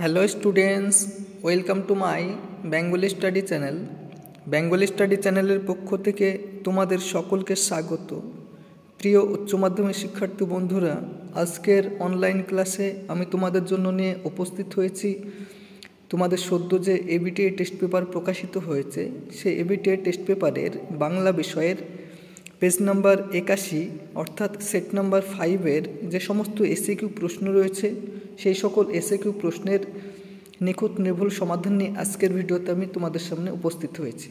Hello students, welcome to my Bengali study channel. Bengali study চ্যানেলের পক্ষ থেকে তোমাদের সকলকে স্বাগত। প্রিয় উচ্চ মাধ্যমিক শিক্ষার্থী বন্ধুরা, আজকের অনলাইন ক্লাসে আমি তোমাদের জন্য নিয়ে উপস্থিত হয়েছি তোমাদের সদ্য যে এবিটিএ টেস্ট পেপার প্রকাশিত হয়েছে, সেই এবিটিএ টেস্ট পেপারের বাংলা বিষয়ের পেজ নাম্বার 81 অর্থাৎ সেট নাম্বার 5-এর যে সমস্ত এসএকিউ প্রশ্ন রয়েছে, সেই সকল এসএকিউ প্রশ্নের নিখুঁত নির্ভুল সমাধান নিয়ে আজকের ভিডিওতে আমি তোমাদের সামনে উপস্থিত হয়েছি।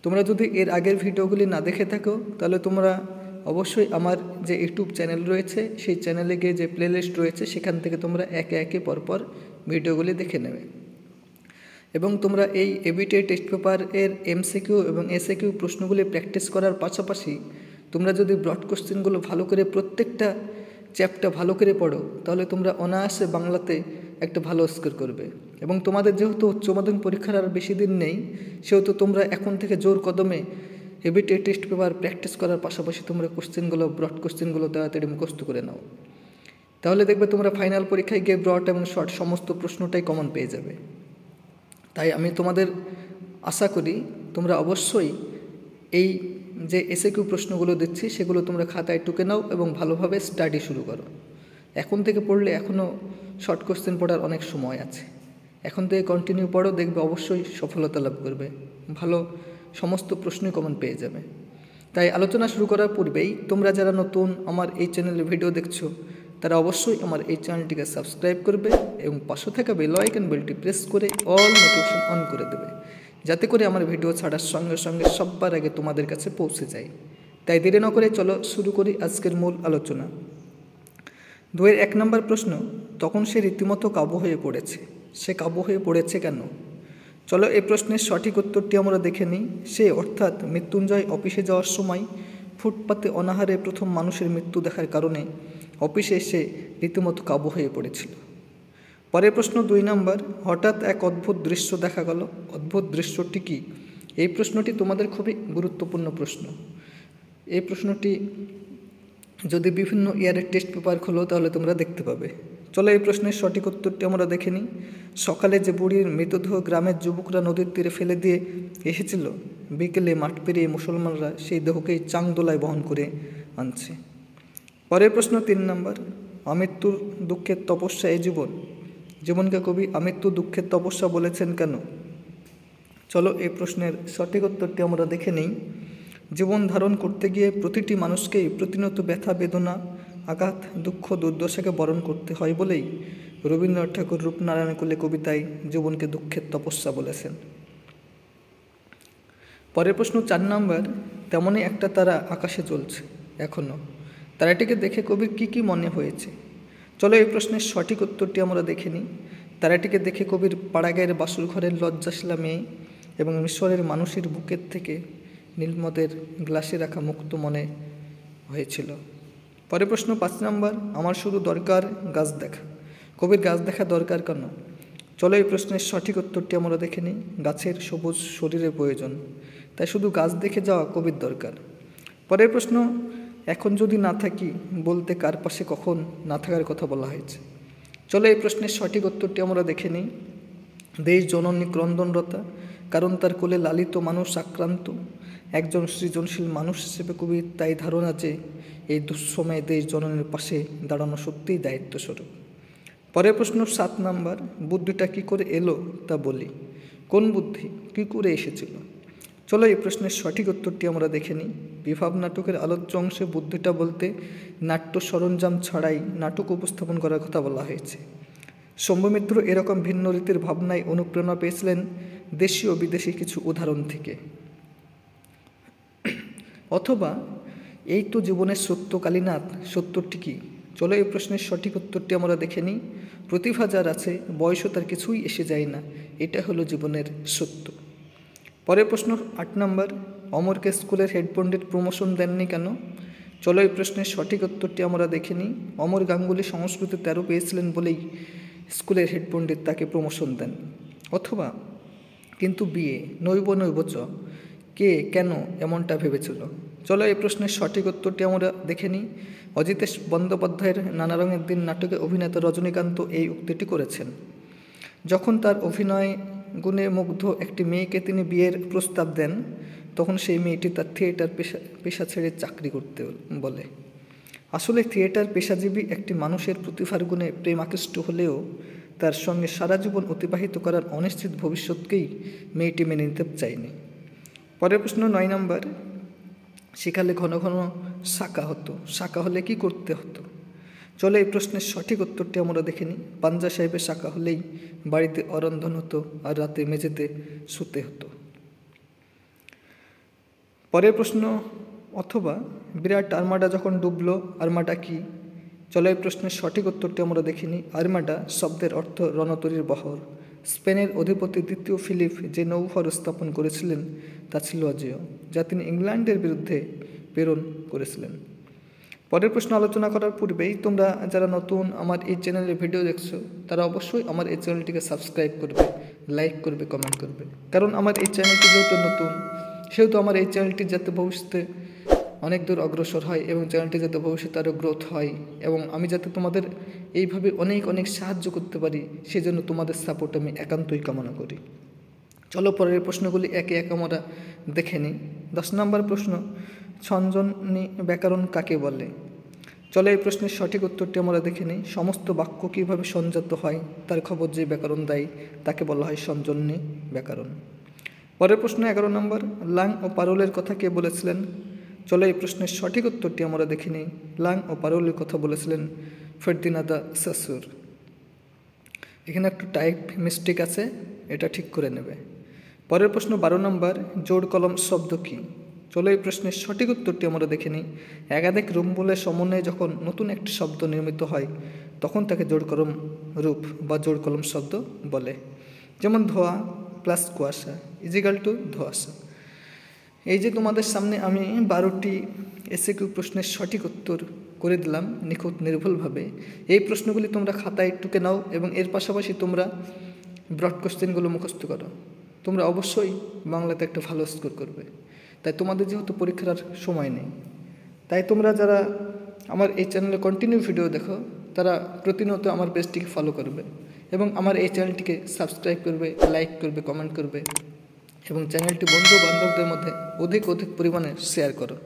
তোমরা যদি এর আগের ভিডিওগুলি না দেখে থাকো, তাহলে তোমরা অবশ্যই আমার যে ইউটিউব চ্যানেল রয়েছে, সেই চ্যানেলে গিয়ে যে প্লেলিস্ট রয়েছে, সেখান থেকে তোমরা একে একে পরপর ভিডিওগুলি দেখে নেবে। এবং তোমরা এই এবিটিএ টেস্ট পেপার এর এমসিকিউ এবং এসএকিউ প্রশ্নগুলি প্র্যাকটিস করার পাশাপাশি তোমরা যদি ব্রড কোশ্চেনগুলো ভালো করে প্রত্যেকটা চ্যাপ্টার ভালো করে পড়ো, তাহলে তোমরা অনায়াসে বাংলাতে একটা ভালো স্কোর করবে। এবং তোমাদের যেহেতু উচ্চ মাধ্যমিক পরীক্ষার আর বেশি দিন নেই, সেহেতু তোমরা এখন থেকে জোর কদমে এবিটিএ টেস্ট পেপার প্র্যাকটিস করার পাশাপাশি তোমরা কোশ্চেনগুলো ব্রড কোশ্চেনগুলো তাড়াতাড়ি মুখস্থ করে নাও। তাহলে দেখবে তোমরা ফাইনাল পরীক্ষায় গিয়ে ব্রড এবং শর্ট সমস্ত প্রশ্নটাই কমন পেয়ে যাবে। তাই আমি তোমাদের আশা করি তোমরা অবশ্যই এই যে এসএকিউ প্রশ্নগুলো দিচ্ছি, সেগুলো তোমরা খাতায় টুকে নাও এবং ভালোভাবে স্টাডি শুরু করো। এখন থেকে পড়লে এখনও শর্ট কোশ্চেন পড়ার অনেক সময় আছে। এখন থেকে কন্টিনিউ পড়ো, দেখবে অবশ্যই সফলতা লাভ করবে, ভালো সমস্ত প্রশ্নই কমন পেয়ে যাবে। তাই আলোচনা শুরু করার পূর্বেই তোমরা যারা নতুন আমার এই চ্যানেলে ভিডিও দেখছো, তারা অবশ্যই আমার এই চ্যানেলটিকে সাবস্ক্রাইব করবে এবং পাশে থাকা বেল আইকন বেলটি প্রেস করে অল নোটিফিকেশন অন করে দেবে, যাতে করে আমার ভিডিও ছাড়ার সঙ্গে সঙ্গে সবার আগে তোমাদের কাছে পৌঁছে যায়। তাই দেরি না করে চলো শুরু করি আজকের মূল আলোচনা। 2-এর 1 নম্বর প্রশ্ন, তখন সে রীতিমতো কাবু হয়ে পড়েছে। সে কাবু হয়ে পড়েছে কেন? চলো এই প্রশ্নের সঠিক উত্তরটি আমরা দেখে নিই। সে অর্থাৎ মৃত্যুঞ্জয় অফিসে যাওয়ার সময় ফুটপাতে অনাহারে প্রথম মানুষের মৃত্যু দেখার কারণে অফিসে এসে রীতিমতো কাবু হয়ে পড়েছিল। পরের প্রশ্ন 2 নম্বর, হঠাৎ এক অদ্ভুত দৃশ্য দেখা গেল। অদ্ভুত দৃশ্যটি কি? এই প্রশ্নটি তোমাদের খুবই গুরুত্বপূর্ণ প্রশ্ন। এই প্রশ্নটি যদি বিভিন্ন ইয়ারের টেস্ট পেপার খোলো, তাহলে তোমরা দেখতে পাবে। চলো এই প্রশ্নের সঠিক উত্তরটি আমরা দেখে নিই। সকালে যে বুড়ির মৃতদেহ গ্রামের যুবকরা নদীর তীরে ফেলে দিয়ে এসেছিল, বিকেলে মাঠ পেরিয়ে মুসলমানরা সেই দেহকেই চাংদোলায় বহন করে আনছে। পরের প্রশ্ন 3 নম্বর, আমৃত্যুর দুঃখের তপস্যা এই জীবন। জীবনকে কবি আমৃত্যু দুঃখের তপস্যা বলেছেন কেন? চলো এই প্রশ্নের সঠিক উত্তরটি আমরা দেখে নিই। জীবন ধারণ করতে গিয়ে প্রতিটি মানুষকেই প্রতিনিয়ত ব্যথা বেদনা আঘাত দুঃখ দুর্দশাকে বরণ করতে হয় বলেই রবীন্দ্রনাথ ঠাকুর রূপনারায়ণ কুলে কবিতায় জীবনকে দুঃখের তপস্যা বলেছেন। পরের প্রশ্ন 4 নম্বর, তেমনই একটা তারা আকাশে জ্বলছে এখনও। তারাটিকে দেখে কবির কী মনে হয়েছে? চলো এই প্রশ্নের সঠিক উত্তরটি আমরা দেখে নিই। তারাটিকে দেখে কবির পাড়াগাঁয়ের বাসুর ঘরের লজ্জাশীলা মেয়ে এবং মিশরের মানুষের বুকের থেকে নীলমদের গ্লাসে রাখা মুক্ত মনে হয়েছিল। পরের প্রশ্ন 5 নম্বর, আমার শুধু দরকার গাছ দেখা। কবির গাছ দেখা দরকার কেন? চলো এই প্রশ্নের সঠিক উত্তরটি আমরা দেখে নিই। গাছের সবুজ শরীরের প্রয়োজন, তাই শুধু গাছ দেখে যাওয়া কবির দরকার। পরের প্রশ্ন, এখন যদি না থাকি বলতে কার পাশে কখন না থাকার কথা বলা হয়েছে? চলো এই প্রশ্নের সঠিক উত্তরটি আমরা দেখে নিই। দেশ জননী ক্রন্দনরতা, কারণ তার কোলে লালিত মানুষ আক্রান্ত। একজন সৃজনশীল মানুষ হিসেবে কবির তাই ধারণা যে এই দুঃসময়ে দেশ জননীর পাশে দাঁড়ানো সত্যিই দায়িত্বস্বরূপ। পরের প্রশ্ন 7 নম্বর, বুদ্ধিটা কী করে এলো তা বলি। কোন বুদ্ধি কী করে এসেছিল? চলো এই প্রশ্নের সঠিক উত্তরটি আমরা দেখে নিই। বিভাব নাটকের আলোচ্য অংশে বুদ্ধিটা বলতে নাট্য সরঞ্জাম ছাড়াই নাটক উপস্থাপন করার কথা বলা হয়েছে। শম্ভুমিত্র এরকম ভিন্ন রীতির ভাবনায় অনুপ্রেরণা পেয়েছিলেন দেশীয় বিদেশি কিছু উদাহরণ থেকে। অথবা এই তো জীবনের সত্য কালীনাথ, সত্যটি কি? চলো এই প্রশ্নের সঠিক উত্তরটি আমরা দেখে নিই। প্রতিভা যার আছে, বয়সও তার কিছুই এসে যায় না, এটা হলো জীবনের সত্য। পরের প্রশ্ন 8 নম্বর, অমরকে স্কুলের হেড পণ্ডিত প্রমোশন দেননি কেন? চলো এই প্রশ্নের সঠিক উত্তরটি আমরা দেখে নিই। অমর গাঙ্গুলি সংস্কৃতে 13 পেয়েছিলেন বলেই স্কুলের হেড পণ্ডিত তাকে প্রমোশন দেন। অথবা কিন্তু বিয়ে নৈব চ, কে কেন এমনটা ভেবেছিল? চলো এই প্রশ্নের সঠিক উত্তরটি আমরা দেখে নিই। অজিতেশ বন্দ্যোপাধ্যায়ের নানা রঙের দিন নাটকে অভিনেতা রজনীকান্ত এই উক্তিটি করেছেন। যখন তার অভিনয় গুণে মুগ্ধ একটি মেয়েকে তিনি বিয়ের প্রস্তাব দেন, তখন সেই মেয়েটি তার থিয়েটার পেশা ছেড়ে চাকরি করতে বলে। আসলে থিয়েটার পেশাজীবী একটি মানুষের প্রতিভার গুণে প্রেম আকৃষ্ট হলেও তার সঙ্গে সারা জীবন অতিবাহিত করার অনিশ্চিত ভবিষ্যৎকেই মেয়েটি মেনে নিতে চায়নি। পরের প্রশ্ন 9 নম্বর, শিখালে ঘন ঘন শাঁকা হতো, শাঁকা হলে কি করতে হতো? চলো এই প্রশ্নের সঠিক উত্তরটি আমরা দেখে নিই। পাঞ্জা সাহেবের শাঁকা হলেই বাড়িতে অরন্ধন হতো আর রাতে মেঝেতে শুতে হতো। পরের প্রশ্ন, অথবা বিরাট আর্মাডা যখন ডুবলো, আর্মাডা কি? চলো এই প্রশ্নের সঠিক উত্তরটি আমরা দেখে নিই। আর্মাডা শব্দের অর্থ রণতরীর বহর। স্পেনের অধিপতি দ্বিতীয় ফিলিপ যে নৌবহর স্থাপন করেছিলেন তা ছিল অজেয়, যা তিনি ইংল্যান্ডের বিরুদ্ধে প্রেরণ করেছিলেন। পরের প্রশ্ন আলোচনা করার পূর্বেই তোমরা যারা নতুন আমার এই চ্যানেলে ভিডিও দেখছো, তারা অবশ্যই আমার এই চ্যানেলটিকে সাবস্ক্রাইব করবে, লাইক করবে, কমেন্ট করবে। কারণ আমার এই চ্যানেলটি যেহেতু নতুন, সেহেতু আমার এই চ্যানেলটি যাতে ভবিষ্যতে অনেক দূর অগ্রসর হয় এবং চ্যানেলটি যাতে ভবিষ্যতে আরও গ্রোথ হয় এবং আমি যাতে তোমাদের এইভাবে অনেক অনেক সাহায্য করতে পারি, সেজন্য তোমাদের সাপোর্ট আমি একান্তই কামনা করি। চলো পরের প্রশ্নগুলি একে একে আমরা দেখে নিই। 10 নম্বর প্রশ্ন, ছন্দনী ব্যাকরণ কাকে বলে? চলো এই প্রশ্নের সঠিক উত্তরটি আমরা দেখে নিই। সমস্ত বাক্য কীভাবে সংযত হয় তার খবর যে ব্যাকরণ দেয় তাকে বলা হয় ছন্দনী ব্যাকরণ। পরের প্রশ্ন 11 নম্বর, লাং ও পারুলের কথা কে বলেছিলেন? চলো এই প্রশ্নের সঠিক উত্তরটি আমরা দেখে নিই। লাং ও পারুলের কথা বলেছিলেন ফার্দিনান্দ দ্য সসুর। এখানে একটু টাইপ মিস্টেক আছে, এটা ঠিক করে নেবে। পরের প্রশ্ন 12 নম্বর, জোড় কলম শব্দ কী? চলো এই প্রশ্নের সঠিক উত্তরটি আমরা দেখে নিই। একাধিক রূপমূলের সমন্বয়ে যখন নতুন একটি শব্দ নির্মিত হয় তখন তাকে জোড় কলম রূপ বা জোড় কলম শব্দ বলে। যেমন ধোয়া প্লাস কুয়াশা ইজিক্যাল টু ধোঁয়াশা। এই যে তোমাদের সামনে আমি 12টি এসএকিউ প্রশ্নের সঠিক উত্তর করে দিলাম নিখুঁত নির্ভুলভাবে। এই প্রশ্নগুলি তোমরা খাতায় টুকে নাও এবং এর পাশাপাশি তোমরা ব্রড কোশ্চেনগুলো মুখস্থ করো। তোমরা অবশ্যই বাংলাতে একটা ভালো স্কোর করবে। তাই তোমাদের যেহেতু পরীক্ষার আর সময় নেই, তাই তোমরা যারা আমার এই চ্যানেলে কন্টিনিউ ভিডিও দেখো তারা প্রতিনিয়ত আমার পেজটিকে ফলো করবে এবং আমার এই চ্যানেলটিকে সাবস্ক্রাইব করবে, লাইক করবে, কমেন্ট করবে এবং চ্যানেলটি বন্ধু বান্ধবদের মধ্যে অধিক পরিমাণে শেয়ার করো।